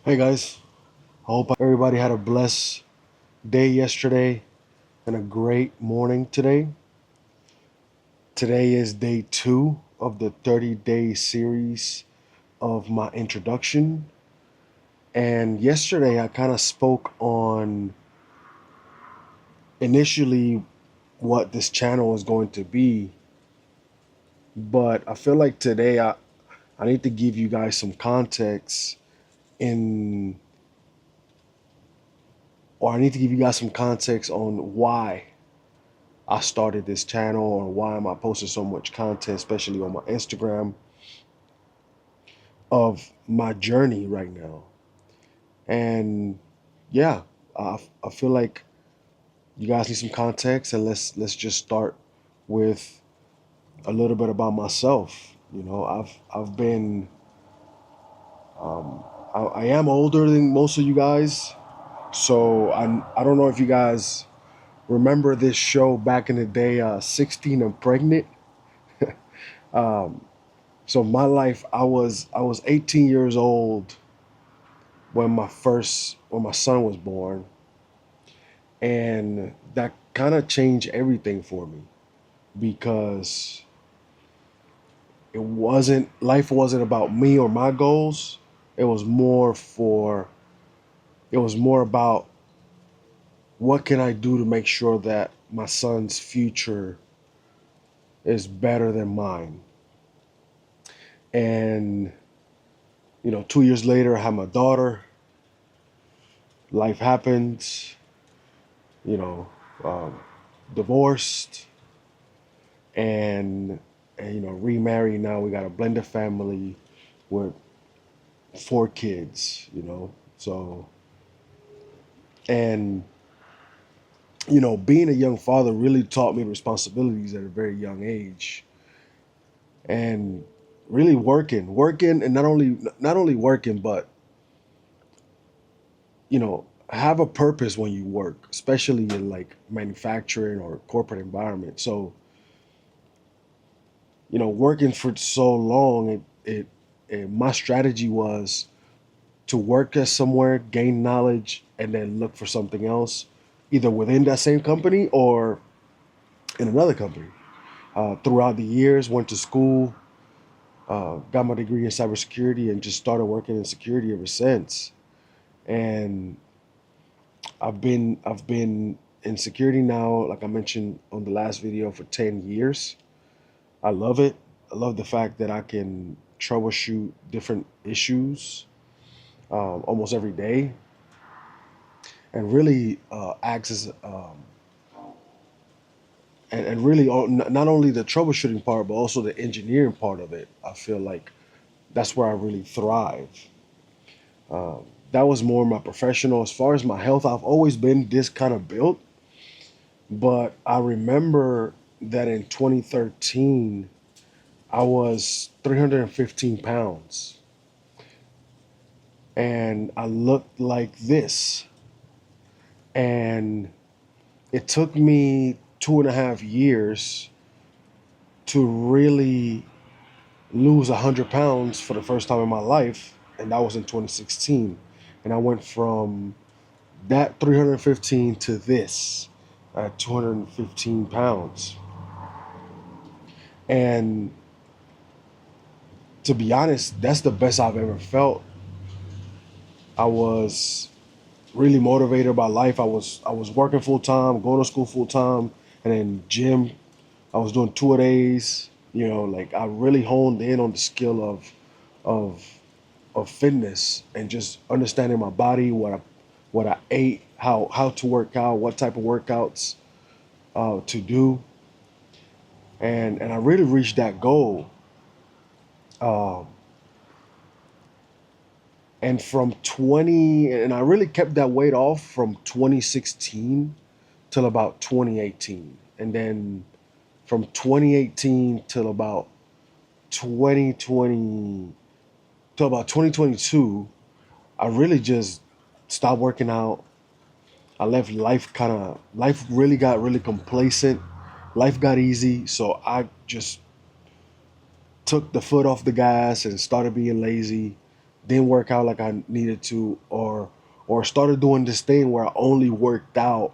Hey guys, I hope everybody had a blessed day yesterday and a great morning today. Today is day 2 of the 30-day series of my introduction. And yesterday I kind of spoke on initially what this channel is going to be, but I feel like today I need to give you guys some context in or I need to give you guys some context on why I started this channel or why am I posting so much content, especially on my Instagram, of my journey right now. And yeah, I feel like you guys need some context, and let's just start with a little bit about myself. I've been um, I am older than most of you guys, so I don't know if you guys remember this show back in the day, 16 and Pregnant. Um, So my life, I was 18 years old when my son was born, and that kind of changed everything for me because life wasn't about me or my goals. It was more for it was more about what can I do to make sure that my son's future is better than mine. And 2 years later, I had my daughter. Life happens, you know, um, divorced and, remarried. Now we got a blended family with 4 kids. So, and, being a young father really taught me responsibilities at a very young age and really working and not only working, but, have a purpose when you work, especially in like manufacturing or corporate environment. So, working for so long, my strategy was to work at somewhere, gain knowledge, and then look for something else, either within that same company or in another company. Throughout the years, went to school, got my degree in cybersecurity, and just started working in security ever since. And I've been in security now, like I mentioned on the last video, for 10 years. I love it. I love the fact that I can troubleshoot different issues almost every day, and really acts as and really not only the troubleshooting part, but also the engineering part of it. I feel like that's where I really thrive. Um, that was more my professional. As far as my health, I've always been this kind of built, but I remember that in 2013 I was 315 pounds and I looked like this. And it took me 2.5 years to really lose 100 pounds for the first time in my life. And that was in 2016. And I went from that 315 to this at 215 pounds. And to be honest, that's the best I've ever felt. I was really motivated by life. I was working full time, going to school full time, and then gym. I was doing 2 days. Like I really honed in on the skill of of fitness and just understanding my body, what I ate, how to work out, what type of workouts to do, and I really reached that goal. Um, and from 20, and I really kept that weight off from 2016 till about 2018, and then from 2018 till about 2020 till about 2022, I really just stopped working out. I left life really got really complacent. Life got easy, so I just took the foot off the gas and started being lazy. didn't work out like I needed to, or started doing this thing where I only worked out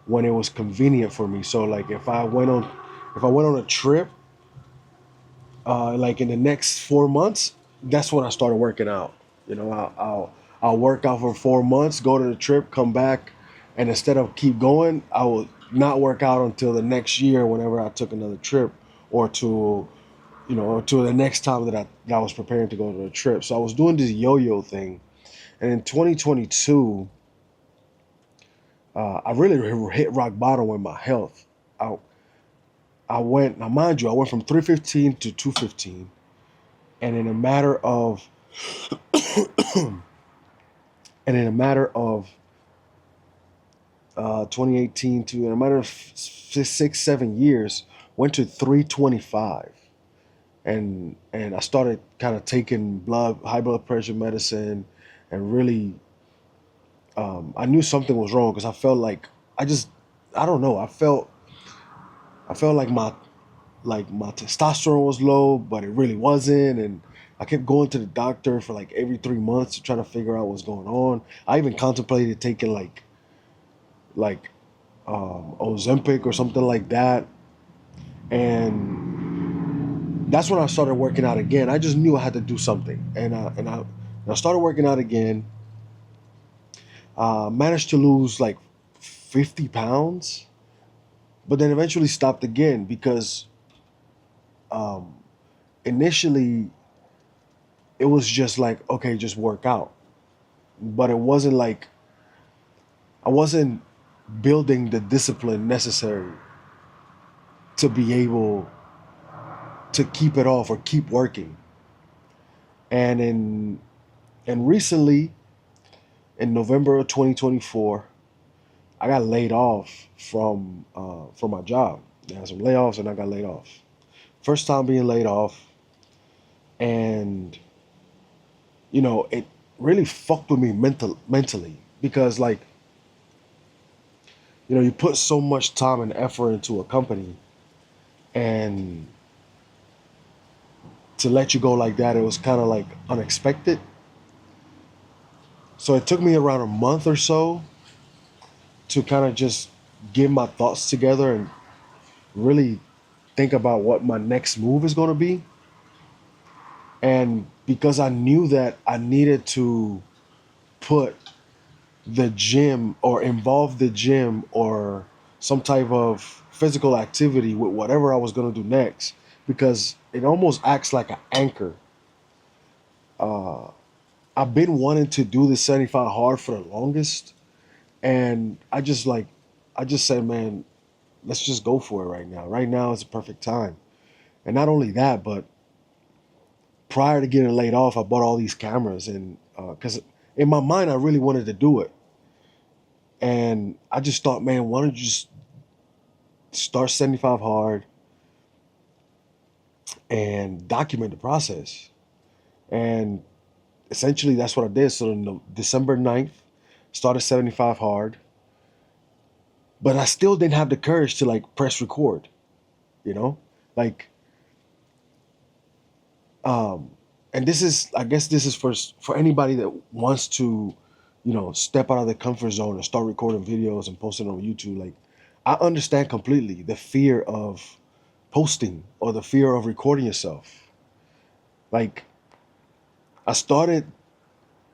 when it was convenient for me. So like if I went on a trip, like in the next 4 months, that's when I started working out. You know, I'll work out for 4 months, go to the trip, come back, and instead of keep going, I will not work out until the next year whenever I took another trip, or to or to the next time that I was preparing to go to the trip. So I was doing this yo-yo thing, and in 2022, I really hit rock bottom with my health. I I went now, mind you, I went from 315 to 215, and in a matter of and in a matter of 2018 to in a matter of 6 7 years, went to 325. And I started kind of taking high blood pressure medicine, and really, I knew something was wrong because I felt like I just I don't know, I felt like my testosterone was low, but it really wasn't. And I kept going to the doctor for like every 3 months to try to figure out what's going on. I even contemplated taking like Ozempic or something like that. And that's when I started working out again. I just knew I had to do something, and I started working out again. Managed to lose like 50 pounds, but then eventually stopped again because um, initially it was just like, okay, just work out. But it wasn't like I wasn't building the discipline necessary to be able to keep it off or keep working. And recently, in November of 2024, I got laid off from my job. I had some layoffs, and I got laid off. First time being laid off, and it really fucked with me mentally, because like you put so much time and effort into a company, and to let you go like that, it was kind of like unexpected. So it took me around a month or so to kind of just get my thoughts together and really think about what my next move is going to be. And because I knew that I needed to put the gym, or involve the gym, or some type of physical activity with whatever I was going to do next, because it almost acts like an anchor. Uh, I've been wanting to do the 75 hard for the longest, and I just said, man, let's just go for it right now. Right now is the perfect time. And not only that, but prior to getting laid off, I bought all these cameras, and because in my mind I really wanted to do it, and I just thought, man, why don't you just start 75 hard and document the process? And essentially that's what I did. So on December 9th, started 75 hard, but I still didn't have the courage to like press record, you know? Like um and this is, I guess this is for anybody that wants to, step out of the comfort zone and start recording videos and posting on YouTube. Like, I understand completely the fear of posting, or the fear of recording yourself. Like, I started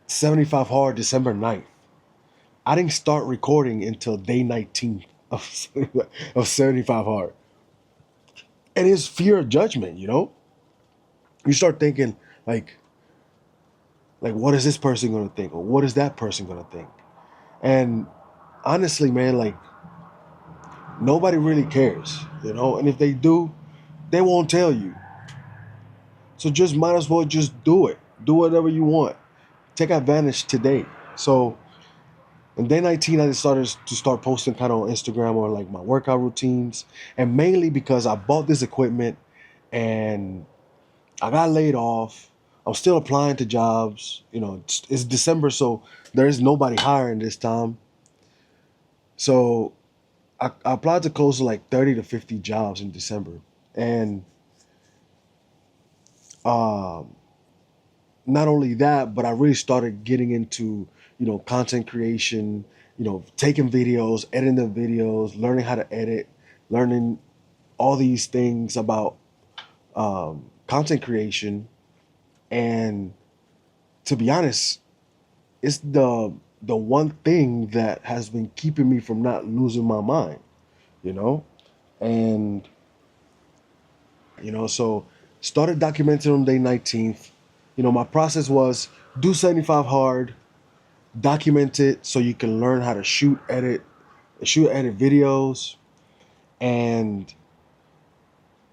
75 hard December 9th. I didn't start recording until day 19 of, of 75 hard. And it's fear of judgment. You start thinking like what is this person gonna think? Or what is that person gonna think? And honestly, man, like, nobody really cares. And if they do, they won't tell you. So just might as well just do it. Do whatever you want. Take advantage today. So on day 19, I just started to start posting kind of on Instagram, or like my workout routines. And mainly because I bought this equipment, and I got laid off. I'm still applying to jobs. It's December, so there is nobody hiring this time. So I applied to close to like 30 to 50 jobs in December. And um, not only that, but I really started getting into, content creation, taking videos, editing the videos, learning how to edit, learning all these things about content creation. And to be honest, it's the one thing that has been keeping me from not losing my mind, you know? And, so started documenting on day 19th. My process was do 75 hard, document it so you can learn how to shoot edit videos. And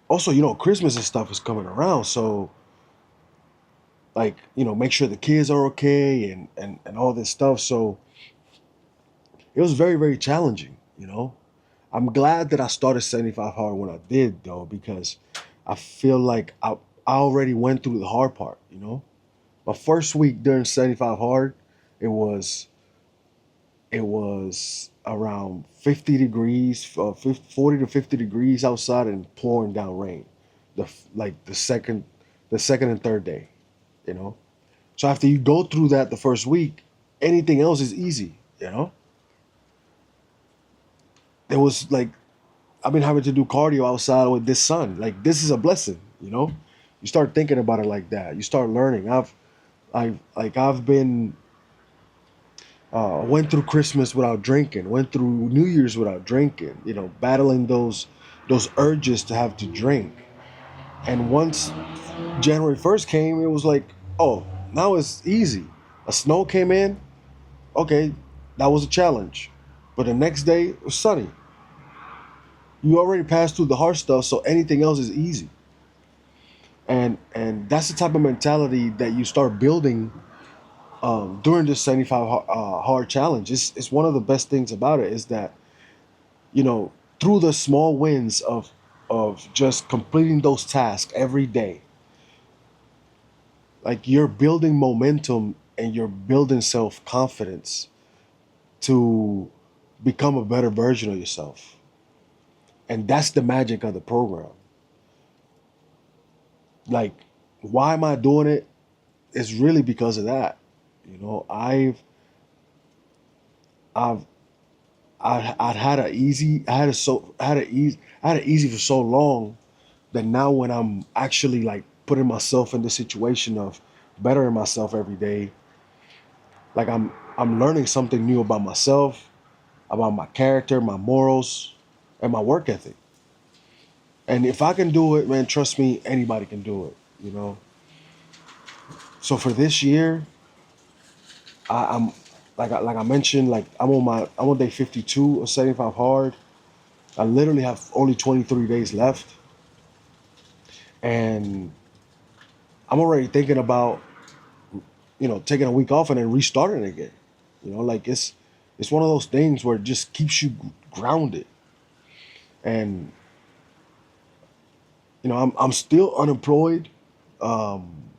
also, Christmas and stuff is coming around. So like, make sure the kids are okay and all this stuff. So it was very, very challenging. I'm glad that I started 75 hard when I did though, because I feel like I already went through the hard part. My first week during 75 hard, it was it was around 50 degrees, 40 to 50 degrees outside and pouring down rain. The second and third day. So after you go through that the first week, anything else is easy. It was like I've been having to do cardio outside with this sun. Like this is a blessing. You start thinking about it like that. You start learning. I've been went through Christmas without drinking, went through New Year's without drinking, battling those urges to have to drink. And once January 1st came, it was like, oh, now it's easy. A snow came in, okay, that was a challenge. But the next day it was sunny. You already passed through the hard stuff, so anything else is easy. And that's the type of mentality that you start building during this 75 hard challenge. It's one of the best things about it is that you know through the small wins of just completing those tasks every day, like you're building momentum and you're building self-confidence to become a better version of yourself. And that's the magic of the program. Like, why am I doing it? It's really because of that. I've I'd had a easy I had a so I had it easy for so long that now when I'm actually like putting myself in the situation of bettering myself every day, like I'm learning something new about myself, about my character, my morals, and my work ethic. And if I can do it, man, trust me, anybody can do it. So for this year, I'm like I mentioned, like I'm on day 52 of 75 hard. I literally have only 23 days left, and I'm already thinking about taking a week off and then restarting again. Like it's one of those things where it just keeps you grounded. And I'm still unemployed. Um,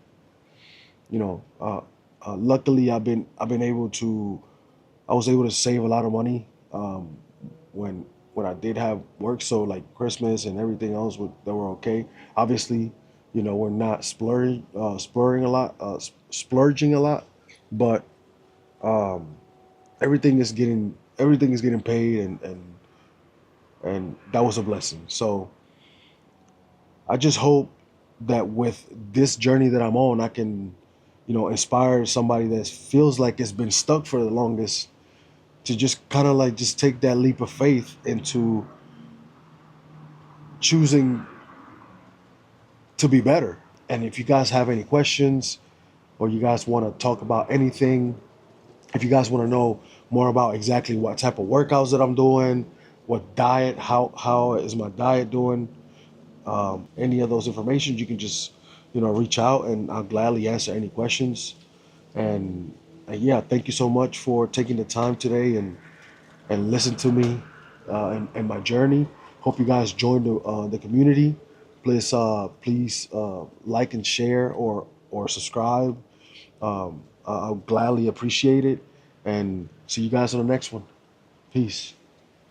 you know, luckily I've been able to I was able to save a lot of money when I did have work. So like Christmas and everything else that were okay. Obviously, we're not splurging a lot, but um, everything is getting paid, and that was a blessing. So I just hope that with this journey that I'm on, I can, inspire somebody that feels like it's been stuck for the longest to just kind of like just take that leap of faith into choosing to be better. And if you guys have any questions or you guys want to talk about anything, if you guys want to know more about exactly what type of workouts that I'm doing, what diet, how is my diet doing, any of those information, you can just reach out and I'll gladly answer any questions. And yeah, thank you so much for taking the time today and listen to me and my journey. Hope you guys join the community. Please like and share or subscribe. I'll gladly appreciate it. And see you guys on the next one. Peace.